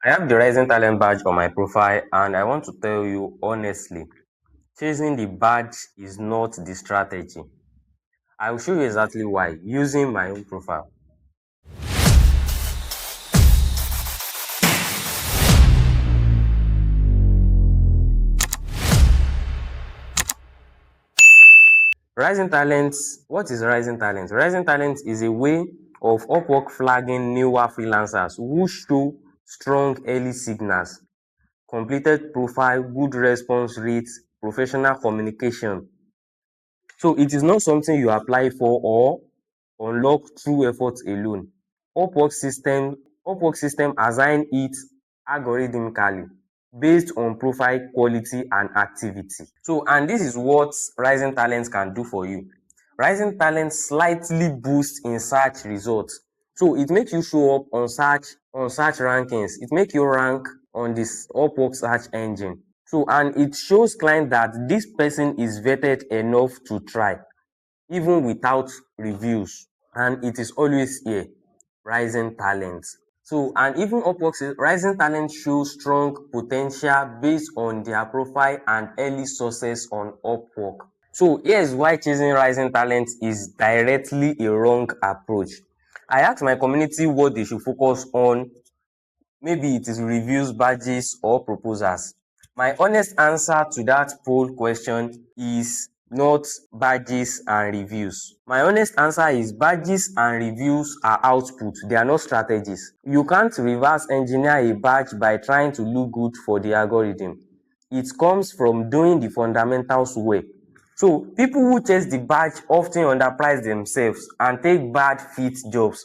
I have the Rising Talent badge on my profile, and I want to tell you honestly, chasing the badge is not the strategy. I will show you exactly why using my own profile. Rising Talents, what is Rising Talent? Rising Talent is a way of Upwork flagging newer freelancers who show strong early signals, completed profile, good response rates, professional communication. So it is not something you apply for or unlock through effort alone. Upwork system Upwork system assign it algorithmically based on profile quality and activity. So and this is what Rising Talent can do for you. Rising Talent slightly boosts in search results. So it makes you show up on search rankings. It makes you rank on this Upwork search engine. So and it shows client that this person is vetted enough to try even without reviews, and it is always here. Rising talent. So and even Upwork says rising talent shows strong potential based on their profile and early success on Upwork. So here's why chasing rising talent is directly a wrong approach. I asked my community what they should focus on. Maybe it is reviews, badges, or proposals. My honest answer to that poll question is not badges and reviews. My honest answer is badges and reviews are output, they are not strategies. You can't reverse engineer a badge by trying to look good for the algorithm. It comes from doing the fundamentals well. So people who chase the badge often underprice themselves and take bad fit jobs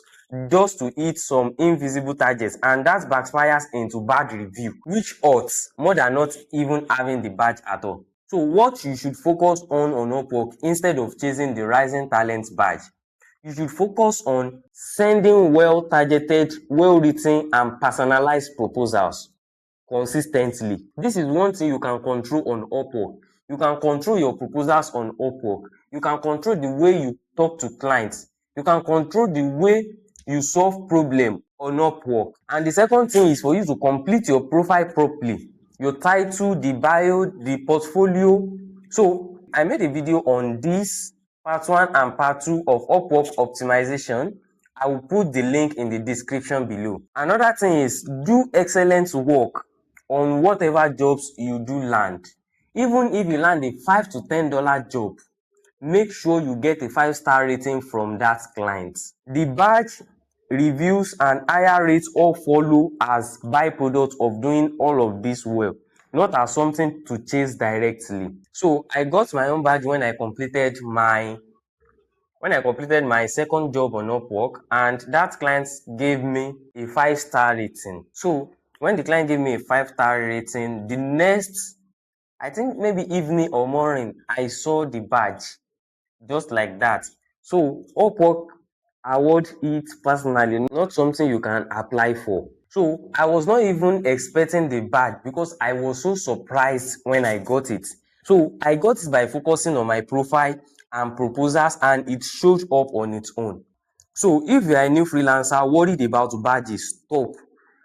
just to hit some invisible targets, and that backfires into bad review, which hurts more than not even having the badge at all. So what you should focus on Upwork instead of chasing the rising talent badge, you should focus on sending well targeted, well written and personalized proposals consistently. This is one thing you can control on Upwork. You can control your proposals on Upwork. You can control the way you talk to clients. You can control the way you solve problem on Upwork. And the second thing is for you to complete your profile properly. Your title, the bio, the portfolio. So I made a video on this part 1 and part 2 of Upwork optimization. I will put the link in the description below. Another thing is do excellent work on whatever jobs you do land. Even if you land a $5 to $10 job, make sure you get a 5-star rating from that client. The badge, reviews and higher rates all follow as byproduct of doing all of this well, not as something to chase directly. So I got my own badge when I completed my second job on Upwork, and that client gave me a 5-star rating. So when the client gave me a 5-star rating, the next, I think maybe evening or morning, I saw the badge just like that. So Upwork award it personally, not something you can apply for. So I was not even expecting the badge because I was so surprised when I got it. So I got it by focusing on my profile and proposals, and it showed up on its own. So if you are a new freelancer worried about badges, stop.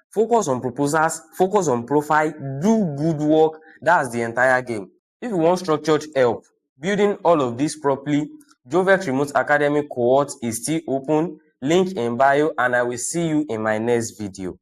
Focus on proposals, focus on profile, do good work. That's the entire game. If you want structured help building all of this properly, Jovex Remote Academy cohort is still open, link in bio, and I will see you in my next video.